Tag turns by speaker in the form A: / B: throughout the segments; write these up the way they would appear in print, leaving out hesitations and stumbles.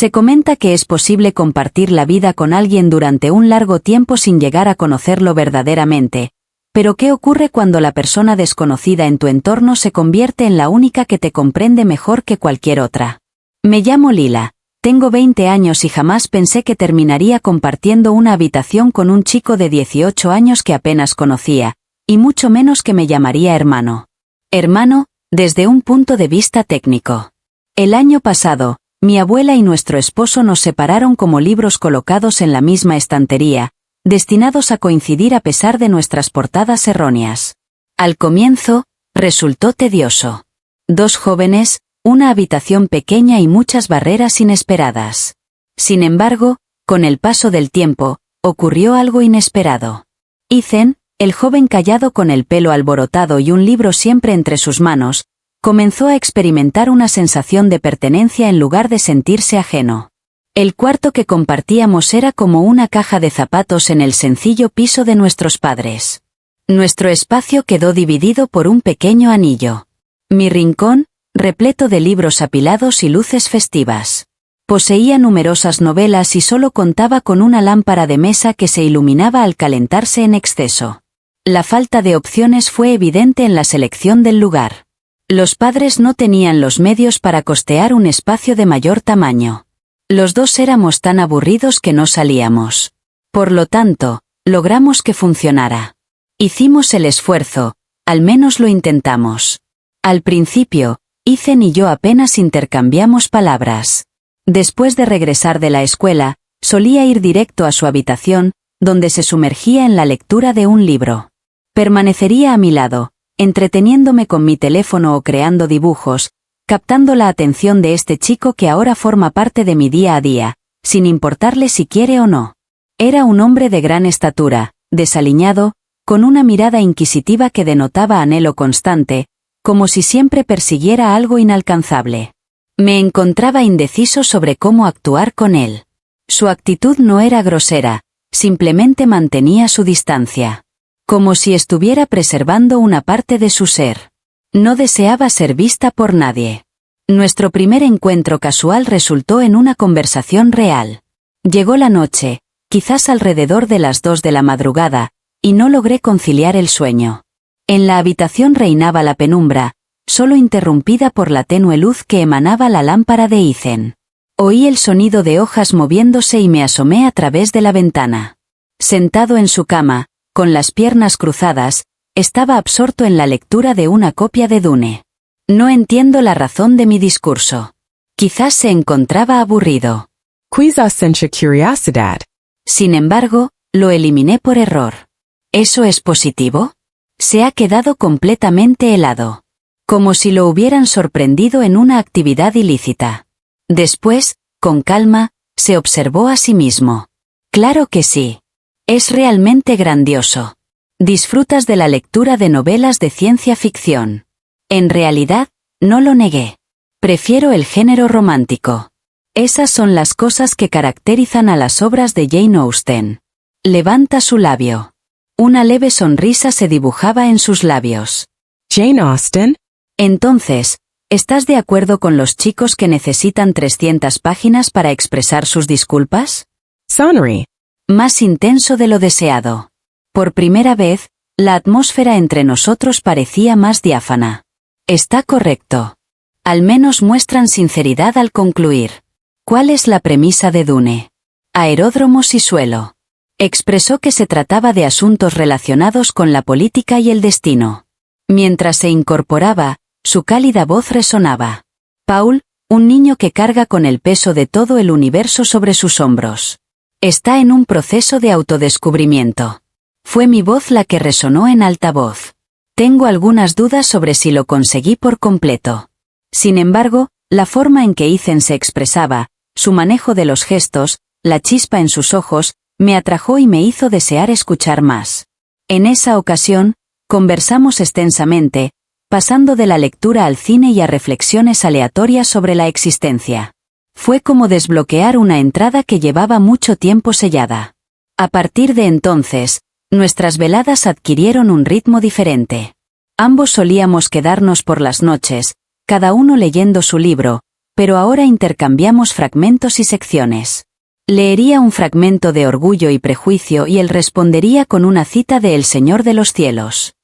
A: Se comenta que es posible compartir la vida con alguien durante un largo tiempo sin llegar a conocerlo verdaderamente. Pero ¿qué ocurre cuando la persona desconocida en tu entorno se convierte en la única que te comprende mejor que cualquier otra? Me llamo Lila, tengo 20 años y jamás pensé que terminaría compartiendo una habitación con un chico de 18 años que apenas conocía, y mucho menos que me llamaría hermano. Hermano, desde un punto de vista técnico. El año pasado, mi abuela y nuestro esposo nos separaron como libros colocados en la misma estantería, destinados a coincidir a pesar de nuestras portadas erróneas. Al comienzo, resultó tedioso. 2 jóvenes, una habitación pequeña y muchas barreras inesperadas. Sin embargo, con el paso del tiempo, ocurrió algo inesperado. Ethan, el joven callado con el pelo alborotado y un libro siempre entre sus manos, comenzó a experimentar una sensación de pertenencia en lugar de sentirse ajeno. El cuarto que compartíamos era como una caja de zapatos en el sencillo piso de nuestros padres. Nuestro espacio quedó dividido por un pequeño anillo. Mi rincón, repleto de libros apilados y luces festivas. Poseía numerosas novelas y solo contaba con una lámpara de mesa que se iluminaba al calentarse en exceso. La falta de opciones fue evidente en la selección del lugar. Los padres no tenían los medios para costear un espacio de mayor tamaño. Los 2 éramos tan aburridos que no salíamos. Por lo tanto, logramos que funcionara. Hicimos el esfuerzo, al menos lo intentamos. Al principio, Ethan y yo apenas intercambiamos palabras. Después de regresar de la escuela, solía ir directo a su habitación, donde se sumergía en la lectura de un libro. Permanecería a mi lado, entreteniéndome con mi teléfono o creando dibujos, captando la atención de este chico que ahora forma parte de mi día a día, sin importarle si quiere o no. Era un hombre de gran estatura, desaliñado, con una mirada inquisitiva que denotaba anhelo constante, como si siempre persiguiera algo inalcanzable. Me encontraba indeciso sobre cómo actuar con él. Su actitud no era grosera, simplemente mantenía su distancia. Como si estuviera preservando una parte de su ser. No deseaba ser vista por nadie. Nuestro primer encuentro casual resultó en una conversación real. Llegó la noche, quizás alrededor de las 2 de la madrugada, y no logré conciliar el sueño. En la habitación reinaba la penumbra, solo interrumpida por la tenue luz que emanaba la lámpara de Ethan. Oí el sonido de hojas moviéndose y me asomé a través de la ventana. Sentado en su cama, con las piernas cruzadas, estaba absorto en la lectura de una copia de Dune. No entiendo la razón de mi discurso. Quizás se encontraba aburrido.
B: Quizás sentía curiosidad.
A: Sin embargo, lo eliminé por error. ¿Eso es positivo? Se ha quedado completamente helado. Como si lo hubieran sorprendido en una actividad ilícita. Después, con calma, se observó a sí mismo. Claro que sí. Es realmente grandioso. Disfrutas de la lectura de novelas de ciencia ficción. En realidad, no lo negué. Prefiero el género romántico. Esas son las cosas que caracterizan a las obras de Jane Austen. Levanta su labio. Una leve sonrisa se dibujaba en sus labios.
B: Jane Austen.
A: Entonces, ¿estás de acuerdo con los chicos que necesitan 300 páginas para expresar sus disculpas?
B: Sonri.
A: Más intenso de lo deseado. Por primera vez, la atmósfera entre nosotros parecía más diáfana. Está correcto. Al menos muestran sinceridad al concluir. ¿Cuál es la premisa de Dune? Aeródromos y suelo. Expresó que se trataba de asuntos relacionados con la política y el destino. Mientras se incorporaba, su cálida voz resonaba. Paul, un niño que carga con el peso de todo el universo sobre sus hombros. Está en un proceso de autodescubrimiento. Fue mi voz la que resonó en alta voz. Tengo algunas dudas sobre si lo conseguí por completo. Sin embargo, la forma en que Ethan se expresaba, su manejo de los gestos, la chispa en sus ojos, me atrajo y me hizo desear escuchar más. En esa ocasión, conversamos extensamente, pasando de la lectura al cine y a reflexiones aleatorias sobre la existencia. Fue como desbloquear una entrada que llevaba mucho tiempo sellada. A partir de entonces, nuestras veladas adquirieron un ritmo diferente. Ambos solíamos quedarnos por las noches, cada uno leyendo su libro, pero ahora intercambiamos fragmentos y secciones. Leería un fragmento de Orgullo y Prejuicio y él respondería con una cita de El Señor de los Cielos.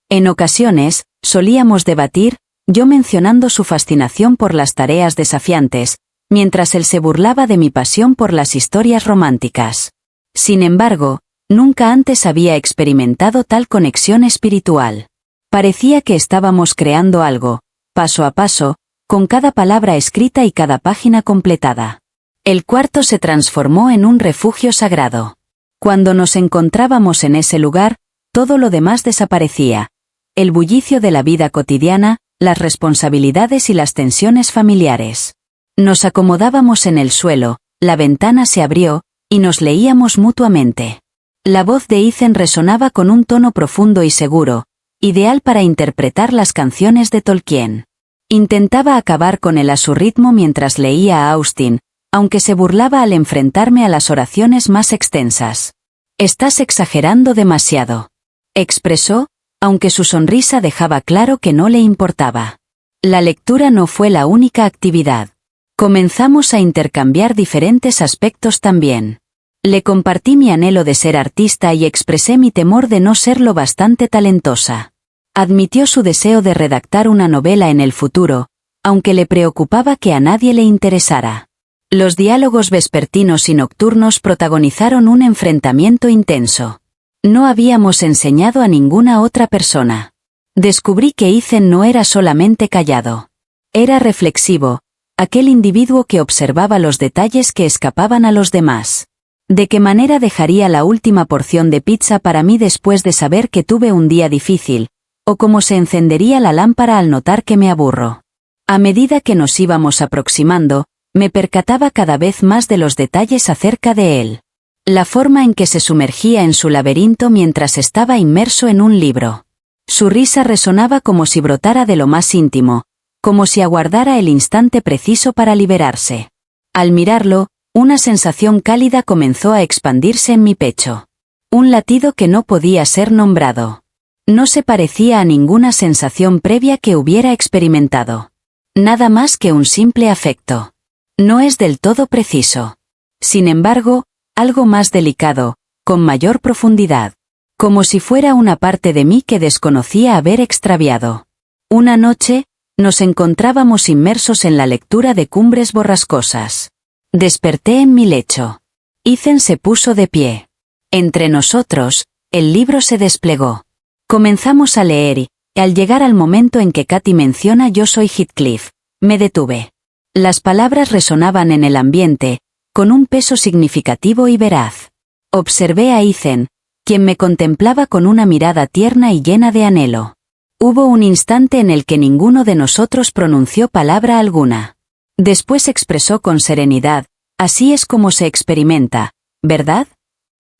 A: En ocasiones, solíamos debatir, yo mencionando su fascinación por las tareas desafiantes, mientras él se burlaba de mi pasión por las historias románticas. Sin embargo, nunca antes había experimentado tal conexión espiritual. Parecía que estábamos creando algo, paso a paso, con cada palabra escrita y cada página completada. El cuarto se transformó en un refugio sagrado. Cuando nos encontrábamos en ese lugar, todo lo demás desaparecía. El bullicio de la vida cotidiana, las responsabilidades y las tensiones familiares. Nos acomodábamos en el suelo, la ventana se abrió, y nos leíamos mutuamente. La voz de Ethan resonaba con un tono profundo y seguro, ideal para interpretar las canciones de Tolkien. Intentaba acabar con él a su ritmo mientras leía a Austin, aunque se burlaba al enfrentarme a las oraciones más extensas. «Estás exagerando demasiado», expresó, aunque su sonrisa dejaba claro que no le importaba. La lectura no fue la única actividad. Comenzamos a intercambiar diferentes aspectos también. Le compartí mi anhelo de ser artista y expresé mi temor de no ser lo bastante talentosa. Admitió su deseo de redactar una novela en el futuro, aunque le preocupaba que a nadie le interesara. Los diálogos vespertinos y nocturnos protagonizaron un enfrentamiento intenso. No habíamos enseñado a ninguna otra persona. Descubrí que Ethan no era solamente callado. Era reflexivo, aquel individuo que observaba los detalles que escapaban a los demás. ¿De qué manera dejaría la última porción de pizza para mí después de saber que tuve un día difícil? ¿O cómo se encendería la lámpara al notar que me aburro? A medida que nos íbamos aproximando, me percataba cada vez más de los detalles acerca de él. La forma en que se sumergía en su laberinto mientras estaba inmerso en un libro. Su risa resonaba como si brotara de lo más íntimo, como si aguardara el instante preciso para liberarse. Al mirarlo, una sensación cálida comenzó a expandirse en mi pecho. Un latido que no podía ser nombrado. No se parecía a ninguna sensación previa que hubiera experimentado. Nada más que un simple afecto. No es del todo preciso. Sin embargo, algo más delicado, con mayor profundidad. Como si fuera una parte de mí que desconocía haber extraviado. Una noche, nos encontrábamos inmersos en la lectura de Cumbres Borrascosas. Desperté en mi lecho. Ethan se puso de pie. Entre nosotros, el libro se desplegó. Comenzamos a leer y, al llegar al momento en que Katy menciona «Yo soy Heathcliff», me detuve. Las palabras resonaban en el ambiente, con un peso significativo y veraz. Observé a Ethan, quien me contemplaba con una mirada tierna y llena de anhelo. Hubo un instante en el que ninguno de nosotros pronunció palabra alguna. Después expresó con serenidad, «Así es como se experimenta, ¿verdad?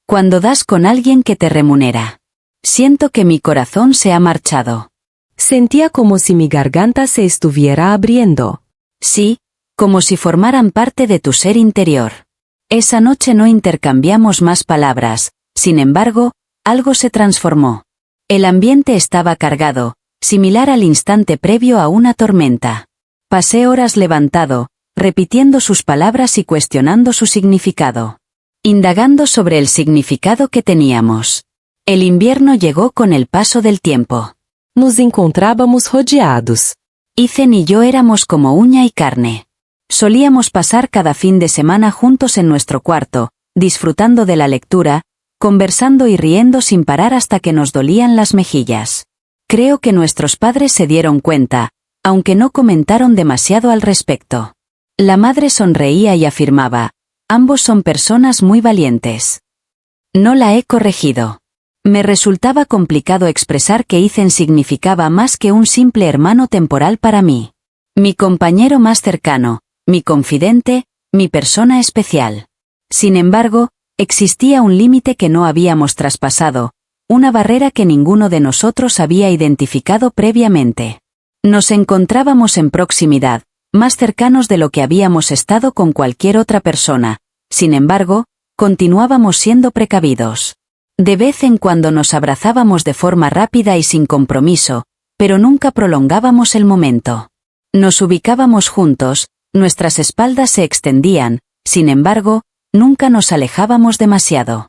A: Cuando das con alguien que te remunera. Siento que mi corazón se ha marchado».
B: Sentía como si mi garganta se estuviera abriendo.
A: Sí, como si formaran parte de tu ser interior. Esa noche no intercambiamos más palabras, sin embargo, algo se transformó. El ambiente estaba cargado, similar al instante previo a una tormenta. Pasé horas levantado, repitiendo sus palabras y cuestionando su significado. Indagando sobre el significado que teníamos. El invierno llegó con el paso del tiempo.
B: Nos encontrábamos rodeados.
A: Ethan y yo éramos como uña y carne. Solíamos pasar cada fin de semana juntos en nuestro cuarto, disfrutando de la lectura, conversando y riendo sin parar hasta que nos dolían las mejillas. Creo que nuestros padres se dieron cuenta, aunque no comentaron demasiado al respecto. La madre sonreía y afirmaba, «Ambos son personas muy valientes». No la he corregido. Me resultaba complicado expresar que Ethan significaba más que un simple hermano temporal para mí. Mi compañero más cercano, mi confidente, mi persona especial. Sin embargo, existía un límite que no habíamos traspasado, una barrera que ninguno de nosotros había identificado previamente. Nos encontrábamos en proximidad, más cercanos de lo que habíamos estado con cualquier otra persona, sin embargo, continuábamos siendo precavidos. De vez en cuando nos abrazábamos de forma rápida y sin compromiso, pero nunca prolongábamos el momento. Nos ubicábamos juntos, Nuestras espaldas se extendían, sin embargo, nunca nos alejábamos demasiado.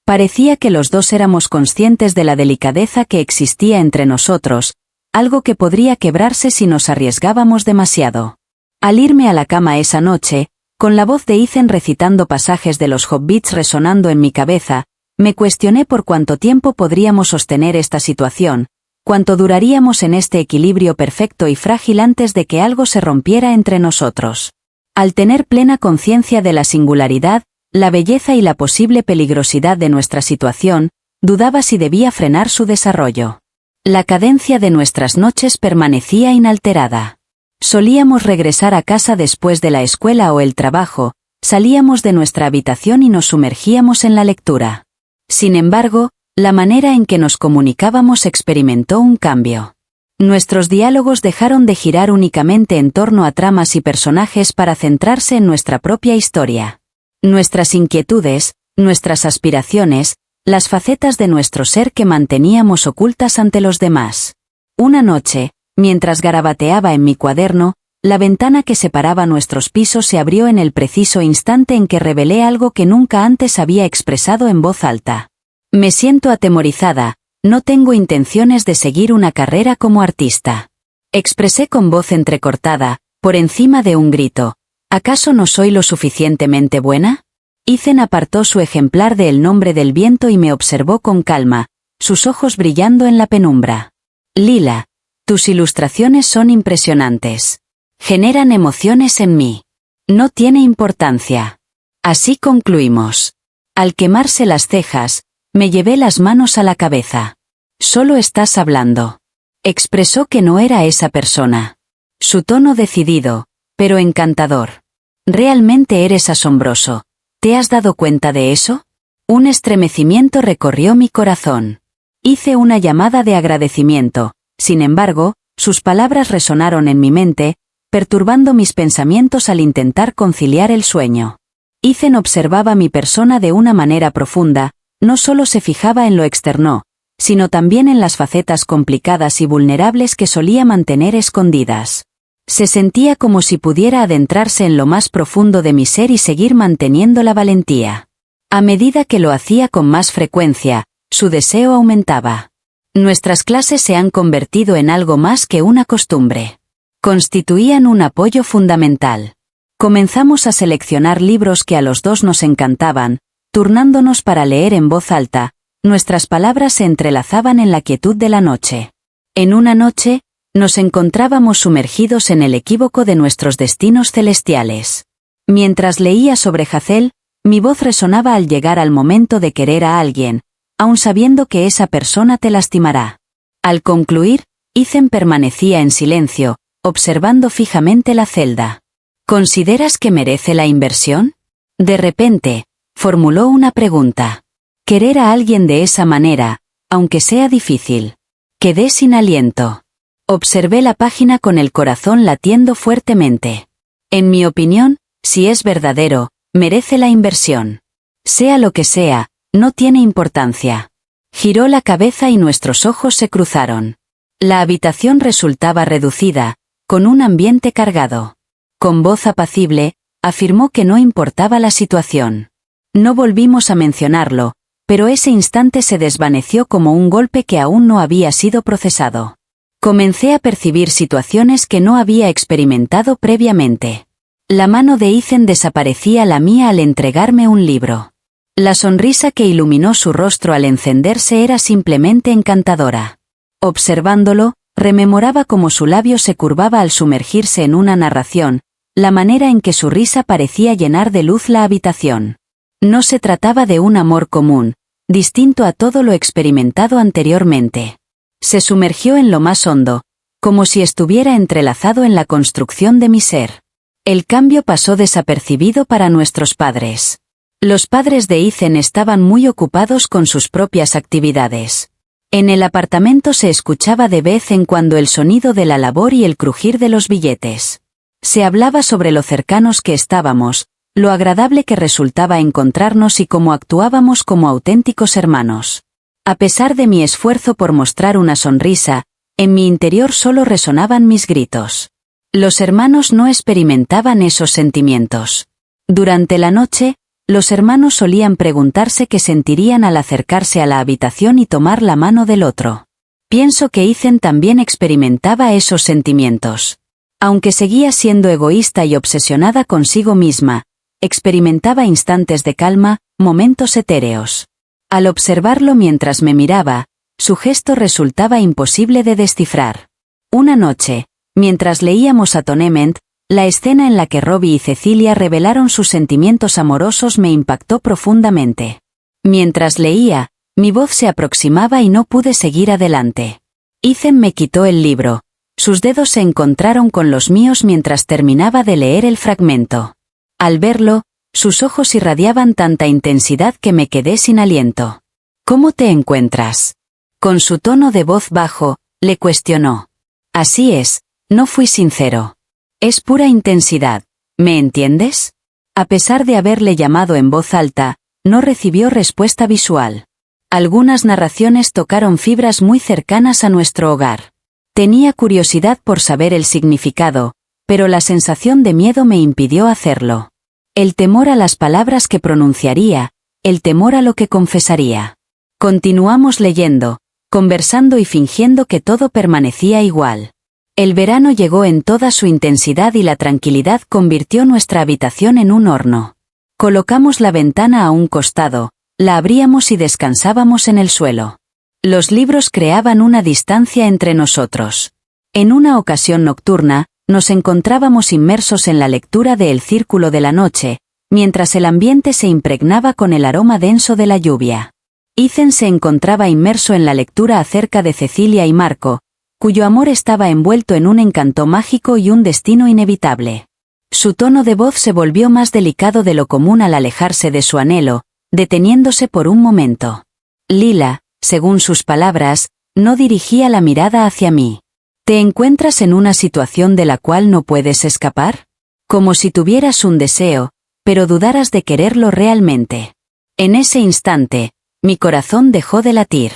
A: Parecía que los dos éramos conscientes de la delicadeza que existía entre nosotros, algo que podría quebrarse si nos arriesgábamos demasiado. Al irme a la cama esa noche, con la voz de Ethan recitando pasajes de los Hobbits resonando en mi cabeza, me cuestioné por cuánto tiempo podríamos sostener esta situación, cuánto duraríamos en este equilibrio perfecto y frágil antes de que algo se rompiera entre nosotros. Al tener plena conciencia de la singularidad, la belleza y la posible peligrosidad de nuestra situación, dudaba si debía frenar su desarrollo. La cadencia de nuestras noches permanecía inalterada. Solíamos regresar a casa después de la escuela o el trabajo, salíamos de nuestra habitación y nos sumergíamos en la lectura. Sin embargo, la manera en que nos comunicábamos experimentó un cambio. Nuestros diálogos dejaron de girar únicamente en torno a tramas y personajes para centrarse en nuestra propia historia. Nuestras inquietudes, nuestras aspiraciones, las facetas de nuestro ser que manteníamos ocultas ante los demás. Una noche, mientras garabateaba en mi cuaderno, la ventana que separaba nuestros pisos se abrió en el preciso instante en que revelé algo que nunca antes había expresado en voz alta. Me siento atemorizada, no tengo intenciones de seguir una carrera como artista. Expresé con voz entrecortada, por encima de un grito. ¿Acaso no soy lo suficientemente buena? Ethan apartó su ejemplar de El nombre del viento y me observó con calma, sus ojos brillando en la penumbra. Lila, tus ilustraciones son impresionantes. Generan emociones en mí. No tiene importancia. Así concluimos. Al quemarse las cejas, me llevé las manos a la cabeza. Solo estás hablando. Expresó que no era esa persona. Su tono decidido, pero encantador. Realmente eres asombroso. ¿Te has dado cuenta de eso? Un estremecimiento recorrió mi corazón. Hice una llamada de agradecimiento, sin embargo, sus palabras resonaron en mi mente, perturbando mis pensamientos al intentar conciliar el sueño. Ethan observaba mi persona de una manera profunda, no solo se fijaba en lo externo, sino también en las facetas complicadas y vulnerables que solía mantener escondidas. Se sentía como si pudiera adentrarse en lo más profundo de mi ser y seguir manteniendo la valentía. A medida que lo hacía con más frecuencia, su deseo aumentaba. Nuestras clases se han convertido en algo más que una costumbre. Constituían un apoyo fundamental. Comenzamos a seleccionar libros que a los dos nos encantaban, turnándonos para leer en voz alta, nuestras palabras se entrelazaban en la quietud de la noche. En una noche, nos encontrábamos sumergidos en el equívoco de nuestros destinos celestiales. Mientras leía sobre Hazel, mi voz resonaba al llegar al momento de querer a alguien, aun sabiendo que esa persona te lastimará. Al concluir, Ethan permanecía en silencio, observando fijamente la celda. ¿Consideras que merece la inversión? De repente, formuló una pregunta. Querer a alguien de esa manera, aunque sea difícil. Quedé sin aliento. Observé la página con el corazón latiendo fuertemente. En mi opinión, si es verdadero, merece la inversión. Sea lo que sea, no tiene importancia. Giró la cabeza y nuestros ojos se cruzaron. La habitación resultaba reducida, con un ambiente cargado. Con voz apacible, afirmó que no importaba la situación. No volvimos a mencionarlo, pero ese instante se desvaneció como un golpe que aún no había sido procesado. Comencé a percibir situaciones que no había experimentado previamente. La mano de Ethan desaparecía la mía al entregarme un libro. La sonrisa que iluminó su rostro al encenderse era simplemente encantadora. Observándolo, rememoraba cómo su labio se curvaba al sumergirse en una narración, la manera en que su risa parecía llenar de luz la habitación. No se trataba de un amor común, distinto a todo lo experimentado anteriormente. Se sumergió en lo más hondo, como si estuviera entrelazado en la construcción de mi ser. El cambio pasó desapercibido para nuestros padres. Los padres de Ethan estaban muy ocupados con sus propias actividades. En el apartamento se escuchaba de vez en cuando el sonido de la labor y el crujir de los billetes. Se hablaba sobre lo cercanos que estábamos, lo agradable que resultaba encontrarnos y cómo actuábamos como auténticos hermanos. A pesar de mi esfuerzo por mostrar una sonrisa, en mi interior solo resonaban mis gritos. Los hermanos no experimentaban esos sentimientos. Durante la noche, los hermanos solían preguntarse qué sentirían al acercarse a la habitación y tomar la mano del otro. Pienso que Ethan también experimentaba esos sentimientos. Aunque seguía siendo egoísta y obsesionada consigo misma, experimentaba instantes de calma, momentos etéreos. Al observarlo mientras me miraba, su gesto resultaba imposible de descifrar. Una noche, mientras leíamos Atonement, la escena en la que Robbie y Cecilia revelaron sus sentimientos amorosos me impactó profundamente. Mientras leía, mi voz se aproximaba y no pude seguir adelante. Ethan me quitó el libro. Sus dedos se encontraron con los míos mientras terminaba de leer el fragmento. Al verlo, sus ojos irradiaban tanta intensidad que me quedé sin aliento. ¿Cómo te encuentras? Con su tono de voz bajo, le cuestionó. Así es, no fui sincero. Es pura intensidad, ¿me entiendes? A pesar de haberle llamado en voz alta, no recibió respuesta visual. Algunas narraciones tocaron fibras muy cercanas a nuestro hogar. Tenía curiosidad por saber el significado, pero la sensación de miedo me impidió hacerlo. El temor a las palabras que pronunciaría, el temor a lo que confesaría. Continuamos leyendo, conversando y fingiendo que todo permanecía igual. El verano llegó en toda su intensidad y la tranquilidad convirtió nuestra habitación en un horno. Colocamos la ventana a un costado, la abríamos y descansábamos en el suelo. Los libros creaban una distancia entre nosotros. En una ocasión nocturna, nos encontrábamos inmersos en la lectura de El Círculo de la Noche, mientras el ambiente se impregnaba con el aroma denso de la lluvia. Ethan se encontraba inmerso en la lectura acerca de Cecilia y Marco, cuyo amor estaba envuelto en un encanto mágico y un destino inevitable. Su tono de voz se volvió más delicado de lo común al alejarse de su anhelo, deteniéndose por un momento. Lila, según sus palabras, no dirigía la mirada hacia mí. ¿Te encuentras en una situación de la cual no puedes escapar? Como si tuvieras un deseo, pero dudaras de quererlo realmente. En ese instante, mi corazón dejó de latir.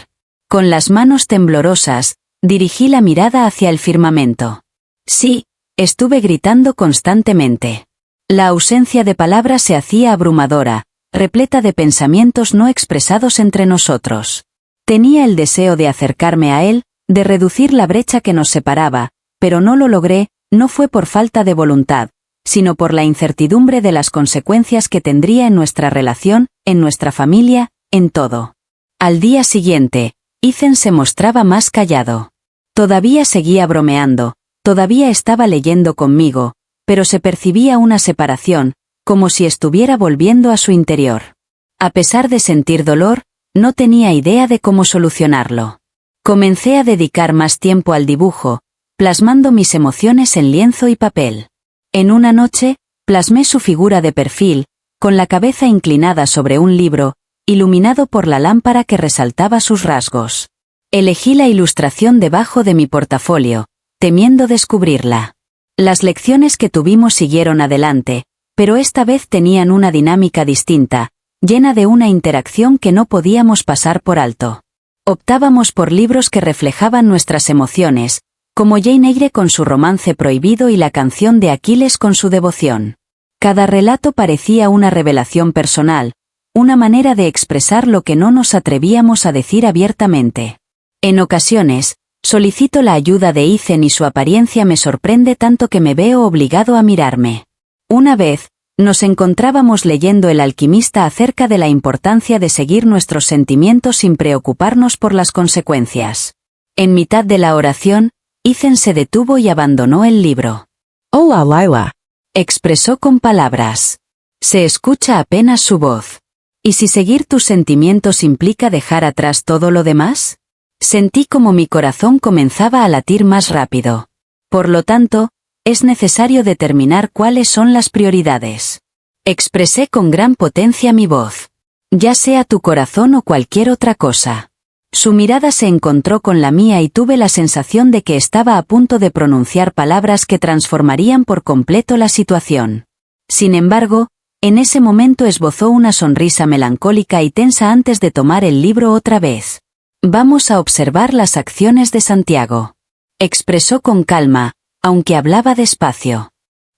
A: Con las manos temblorosas, dirigí la mirada hacia el firmamento. Sí, estuve gritando constantemente. La ausencia de palabras se hacía abrumadora, repleta de pensamientos no expresados entre nosotros. Tenía el deseo de acercarme a él, de reducir la brecha que nos separaba, pero no lo logré, no fue por falta de voluntad, sino por la incertidumbre de las consecuencias que tendría en nuestra relación, en nuestra familia, en todo. Al día siguiente, Ethan se mostraba más callado. Todavía seguía bromeando, todavía estaba leyendo conmigo, pero se percibía una separación, como si estuviera volviendo a su interior. A pesar de sentir dolor, no tenía idea de cómo solucionarlo. Comencé a dedicar más tiempo al dibujo, plasmando mis emociones en lienzo y papel. En una noche, plasmé su figura de perfil, con la cabeza inclinada sobre un libro, iluminado por la lámpara que resaltaba sus rasgos. Elegí la ilustración debajo de mi portafolio, temiendo descubrirla. Las lecciones que tuvimos siguieron adelante, pero esta vez tenían una dinámica distinta, llena de una interacción que no podíamos pasar por alto. Optábamos por libros que reflejaban nuestras emociones, como Jane Eyre con su romance prohibido y la canción de Aquiles con su devoción. Cada relato parecía una revelación personal, una manera de expresar lo que no nos atrevíamos a decir abiertamente. En ocasiones, solicito la ayuda de Ethan y su apariencia me sorprende tanto que me veo obligado a mirarme. Una vez, nos encontrábamos leyendo El alquimista acerca de la importancia de seguir nuestros sentimientos sin preocuparnos por las consecuencias. En mitad de la oración, Ethan se detuvo y abandonó el libro.
B: Oh, Lila,
A: expresó con palabras. Se escucha apenas su voz. ¿Y si seguir tus sentimientos implica dejar atrás todo lo demás? Sentí como mi corazón comenzaba a latir más rápido. Por lo tanto, es necesario determinar cuáles son las prioridades. Expresé con gran potencia mi voz. Ya sea tu corazón o cualquier otra cosa. Su mirada se encontró con la mía y tuve la sensación de que estaba a punto de pronunciar palabras que transformarían por completo la situación. Sin embargo, en ese momento esbozó una sonrisa melancólica y tensa antes de tomar el libro otra vez. Vamos a observar las acciones de Santiago. Expresó con calma, aunque hablaba despacio.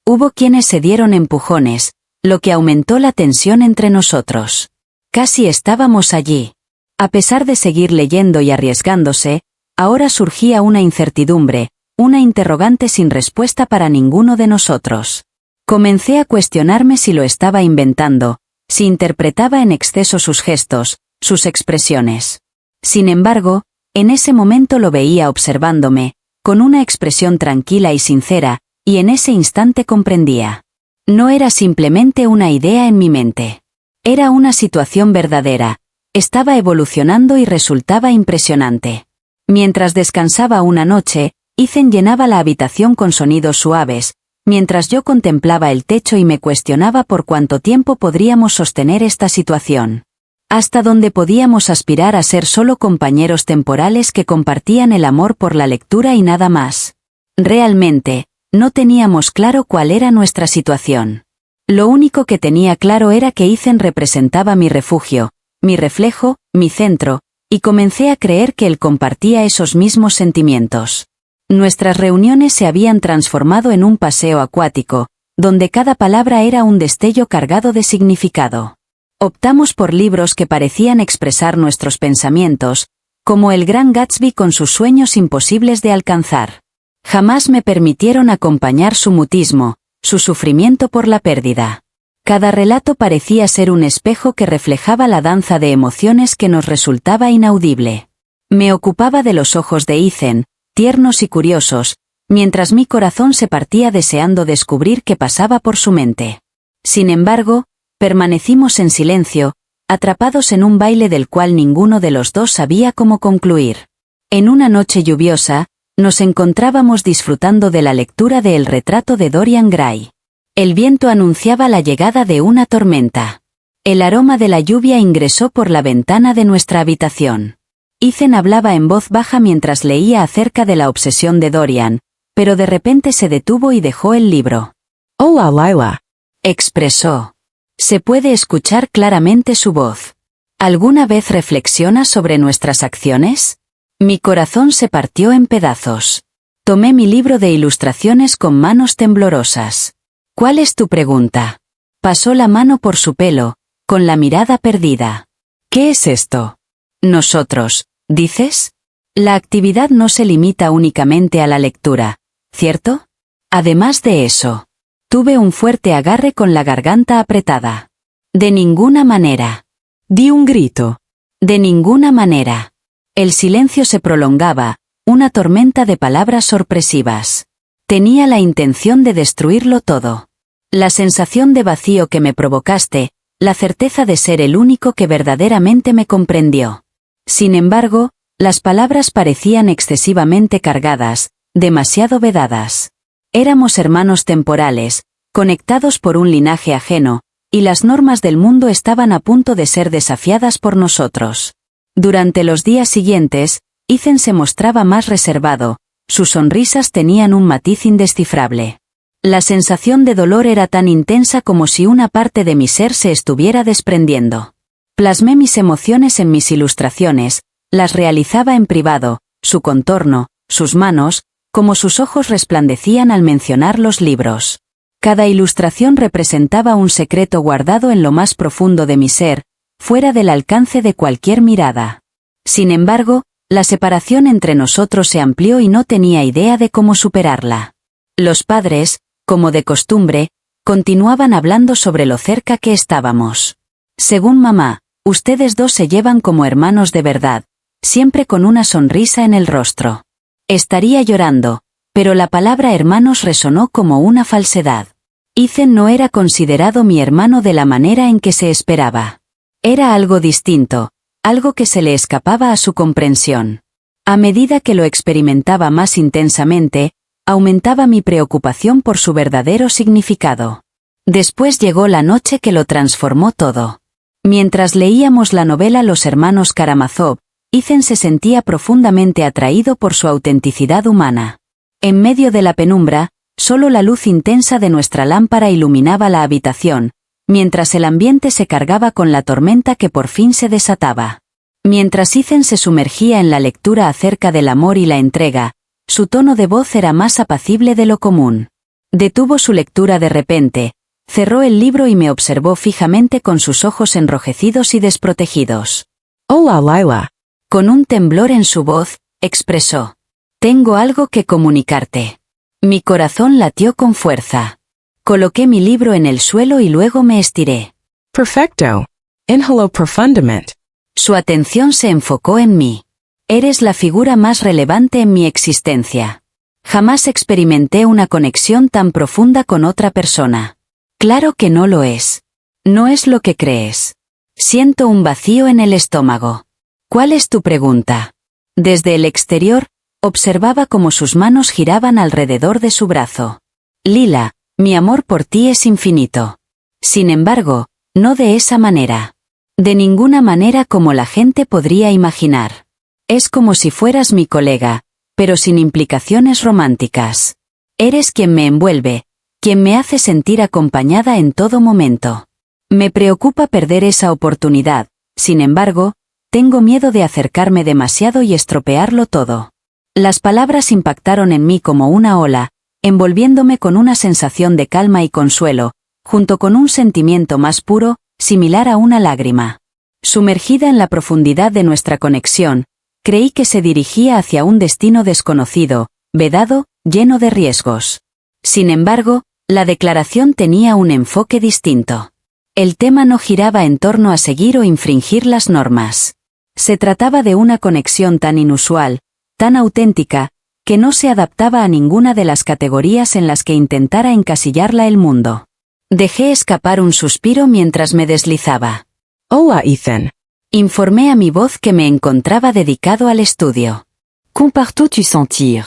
A: Hubo quienes se dieron empujones, lo que aumentó la tensión entre nosotros. Casi estábamos allí. A pesar de seguir leyendo y arriesgándose, ahora surgía una incertidumbre, una interrogante sin respuesta para ninguno de nosotros. Comencé a cuestionarme si lo estaba inventando, si interpretaba en exceso sus gestos, sus expresiones. Sin embargo, en ese momento lo veía observándome, con una expresión tranquila y sincera, y en ese instante comprendía. No era simplemente una idea en mi mente. Era una situación verdadera, estaba evolucionando y resultaba impresionante. Mientras descansaba una noche, Ethan llenaba la habitación con sonidos suaves, mientras yo contemplaba el techo y me cuestionaba por cuánto tiempo podríamos sostener esta situación. Hasta dónde podíamos aspirar a ser solo compañeros temporales que compartían el amor por la lectura y nada más. Realmente, no teníamos claro cuál era nuestra situación. Lo único que tenía claro era que Ethan representaba mi refugio, mi reflejo, mi centro, y comencé a creer que él compartía esos mismos sentimientos. Nuestras reuniones se habían transformado en un paseo acuático, donde cada palabra era un destello cargado de significado. Optamos por libros que parecían expresar nuestros pensamientos, como El Gran Gatsby con sus sueños imposibles de alcanzar. Jamás me permitieron acompañar su mutismo, su sufrimiento por la pérdida. Cada relato parecía ser un espejo que reflejaba la danza de emociones que nos resultaba inaudible. Me ocupaba de los ojos de Ethan, tiernos y curiosos, mientras mi corazón se partía deseando descubrir qué pasaba por su mente. Sin embargo, permanecimos en silencio, atrapados en un baile del cual ninguno de los dos sabía cómo concluir. En una noche lluviosa, nos encontrábamos disfrutando de la lectura de El retrato de Dorian Gray. El viento anunciaba la llegada de una tormenta. El aroma de la lluvia ingresó por la ventana de nuestra habitación. Ethan hablaba en voz baja mientras leía acerca de la obsesión de Dorian, pero de repente se detuvo y dejó el libro.
B: Oh, Lila,
A: expresó. Se puede escuchar claramente su voz. ¿Alguna vez reflexionas sobre nuestras acciones? Mi corazón se partió en pedazos. Tomé mi libro de ilustraciones con manos temblorosas. ¿Cuál es tu pregunta? Pasó la mano por su pelo, con la mirada perdida. ¿Qué es esto? Nosotros, ¿dices? La actividad no se limita únicamente a la lectura, ¿cierto? Además de eso, tuve un fuerte agarre con la garganta apretada. De ninguna manera.
B: Di un grito.
A: De ninguna manera. El silencio se prolongaba, una tormenta de palabras sorpresivas. Tenía la intención de destruirlo todo. La sensación de vacío que me provocaste, la certeza de ser el único que verdaderamente me comprendió. Sin embargo, las palabras parecían excesivamente cargadas, demasiado vedadas. Éramos hermanos temporales, conectados por un linaje ajeno, y las normas del mundo estaban a punto de ser desafiadas por nosotros. Durante los días siguientes, Ethan se mostraba más reservado, sus sonrisas tenían un matiz indescifrable. La sensación de dolor era tan intensa como si una parte de mi ser se estuviera desprendiendo. Plasmé mis emociones en mis ilustraciones, las realizaba en privado, su contorno, sus manos, como sus ojos resplandecían al mencionar los libros. Cada ilustración representaba un secreto guardado en lo más profundo de mi ser, fuera del alcance de cualquier mirada. Sin embargo, la separación entre nosotros se amplió y no tenía idea de cómo superarla. Los padres, como de costumbre, continuaban hablando sobre lo cerca que estábamos. Según mamá, ustedes dos se llevan como hermanos de verdad, siempre con una sonrisa en el rostro. Estaría llorando, pero la palabra hermanos resonó como una falsedad. Ethan no era considerado mi hermano de la manera en que se esperaba. Era algo distinto, algo que se le escapaba a su comprensión. A medida que lo experimentaba más intensamente, aumentaba mi preocupación por su verdadero significado. Después llegó la noche que lo transformó todo. Mientras leíamos la novela Los hermanos Karamazov, Ethan se sentía profundamente atraído por su autenticidad humana. En medio de la penumbra, solo la luz intensa de nuestra lámpara iluminaba la habitación, mientras el ambiente se cargaba con la tormenta que por fin se desataba. Mientras Ethan se sumergía en la lectura acerca del amor y la entrega, Su tono de voz era más apacible de lo común. Detuvo su lectura de repente, cerró el libro y me observó fijamente con sus ojos enrojecidos y desprotegidos.
B: Hola, Lila.
A: Con un temblor en su voz, expresó. Tengo algo que comunicarte. Mi corazón latió con fuerza. Coloqué mi libro en el suelo y luego me estiré.
B: Perfecto. Inhalo profundamente.
A: Su atención se enfocó en mí. Eres la figura más relevante en mi existencia. Jamás experimenté una conexión tan profunda con otra persona. Claro que no lo es. No es lo que crees. Siento un vacío en el estómago. ¿Cuál es tu pregunta? Desde el exterior, observaba cómo sus manos giraban alrededor de su brazo. Lila, mi amor por ti es infinito. Sin embargo, no de esa manera. De ninguna manera como la gente podría imaginar. Es como si fueras mi colega, pero sin implicaciones románticas. Eres quien me envuelve, quien me hace sentir acompañada en todo momento. Me preocupa perder esa oportunidad, sin embargo, tengo miedo de acercarme demasiado y estropearlo todo. Las palabras impactaron en mí como una ola, envolviéndome con una sensación de calma y consuelo, junto con un sentimiento más puro, similar a una lágrima. Sumergida en la profundidad de nuestra conexión, creí que se dirigía hacia un destino desconocido, vedado, lleno de riesgos. Sin embargo, la declaración tenía un enfoque distinto. El tema no giraba en torno a seguir o infringir las normas. Se trataba de una conexión tan inusual, tan auténtica, que no se adaptaba a ninguna de las categorías en las que intentara encasillarla el mundo. Dejé escapar un suspiro mientras me deslizaba.
B: Hola, Ethan.
A: Informé a mi voz que me encontraba dedicado al estudio.
B: Comparto tu sentir.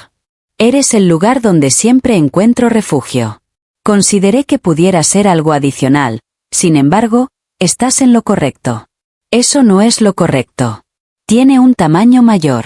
A: Eres el lugar donde siempre encuentro refugio. Consideré que pudiera ser algo adicional, sin embargo, estás en lo correcto. Eso no es lo correcto. Tiene un tamaño mayor.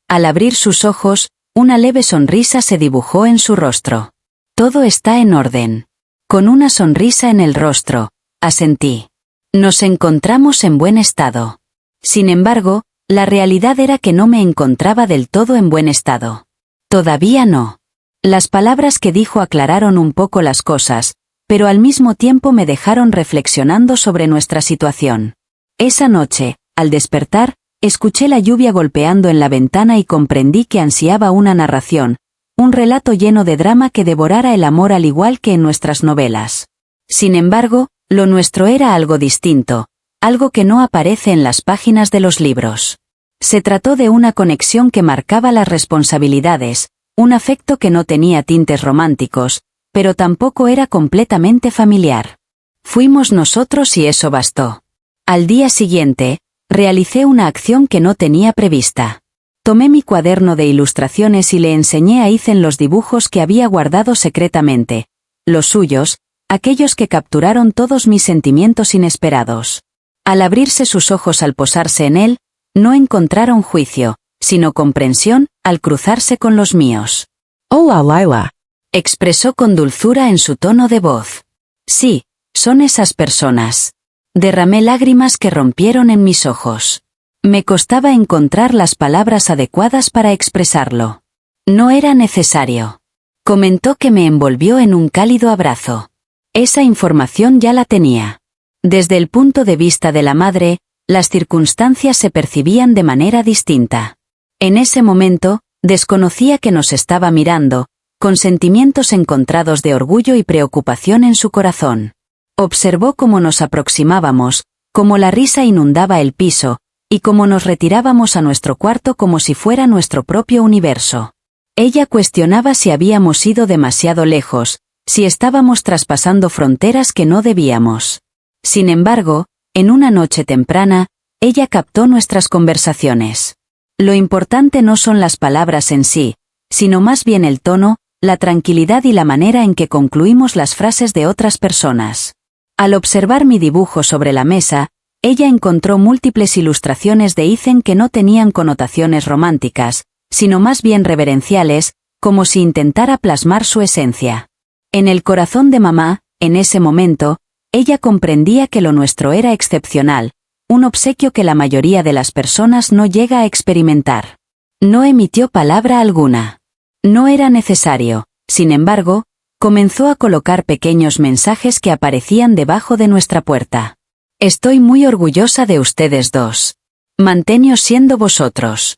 A: Al abrir sus ojos, una leve sonrisa se dibujó en su rostro. Todo está en orden. Con una sonrisa en el rostro, asentí. Nos encontramos en buen estado. Sin embargo, la realidad era que no me encontraba del todo en buen estado. Todavía no. Las palabras que dijo aclararon un poco las cosas, pero al mismo tiempo me dejaron reflexionando sobre nuestra situación. Esa noche, al despertar, escuché la lluvia golpeando en la ventana y comprendí que ansiaba una narración, un relato lleno de drama que devorara el amor al igual que en nuestras novelas. Sin embargo, lo nuestro era algo distinto, algo que no aparece en las páginas de los libros. Se trató de una conexión que marcaba las responsabilidades, un afecto que no tenía tintes románticos, pero tampoco era completamente familiar. Fuimos nosotros y eso bastó. Al día siguiente, realicé una acción que no tenía prevista. Tomé mi cuaderno de ilustraciones y le enseñé a Ethan los dibujos que había guardado secretamente, los suyos, aquellos que capturaron todos mis sentimientos inesperados. Al abrirse sus ojos al posarse en él, no encontraron juicio, sino comprensión, al cruzarse con los míos.
B: Hola, Lila.
A: Expresó con dulzura en su tono de voz. Sí, son esas personas. Derramé lágrimas que rompieron en mis ojos. Me costaba encontrar las palabras adecuadas para expresarlo. No era necesario. Comentó que me envolvió en un cálido abrazo. Esa información ya la tenía. Desde el punto de vista de la madre, las circunstancias se percibían de manera distinta. En ese momento, desconocía que nos estaba mirando, con sentimientos encontrados de orgullo y preocupación en su corazón. Observó cómo nos aproximábamos, cómo la risa inundaba el piso, y cómo nos retirábamos a nuestro cuarto como si fuera nuestro propio universo. Ella cuestionaba si habíamos ido demasiado lejos, si estábamos traspasando fronteras que no debíamos. Sin embargo, en una noche temprana, ella captó nuestras conversaciones. Lo importante no son las palabras en sí, sino más bien el tono, la tranquilidad y la manera en que concluimos las frases de otras personas. Al observar mi dibujo sobre la mesa, ella encontró múltiples ilustraciones de Ethan que no tenían connotaciones románticas, sino más bien reverenciales, como si intentara plasmar su esencia. En el corazón de mamá, en ese momento, ella comprendía que lo nuestro era excepcional, un obsequio que la mayoría de las personas no llega a experimentar. No emitió palabra alguna. No era necesario, sin embargo, comenzó a colocar pequeños mensajes que aparecían debajo de nuestra puerta. Estoy muy orgullosa de ustedes dos. Manteneos siendo vosotros.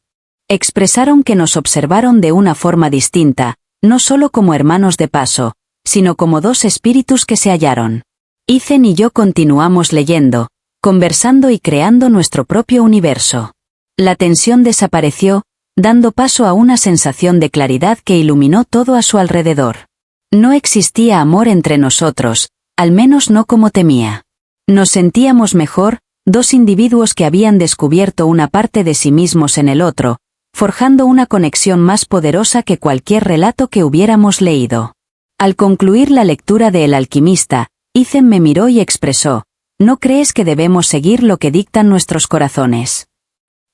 A: Expresaron que nos observaron de una forma distinta, no solo como hermanos de paso, sino como dos espíritus que se hallaron. Ethan y yo continuamos leyendo, conversando y creando nuestro propio universo. La tensión desapareció, dando paso a una sensación de claridad que iluminó todo a su alrededor. No existía amor entre nosotros, al menos no como temía. Nos sentíamos mejor, dos individuos que habían descubierto una parte de sí mismos en el otro, forjando una conexión más poderosa que cualquier relato que hubiéramos leído. Al concluir la lectura de El alquimista, Ethan me miró y expresó, ¿no crees que debemos seguir lo que dictan nuestros corazones?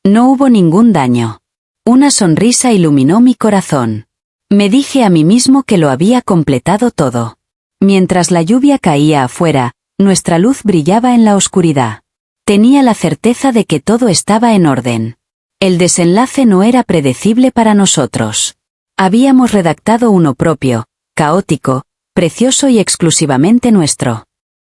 A: No hubo ningún daño. Una sonrisa iluminó mi corazón. Me dije a mí mismo que lo había completado todo. Mientras la lluvia caía afuera, nuestra luz brillaba en la oscuridad. Tenía la certeza de que todo estaba en orden. El desenlace no era predecible para nosotros. Habíamos redactado uno propio, caótico, precioso y exclusivamente nuestro.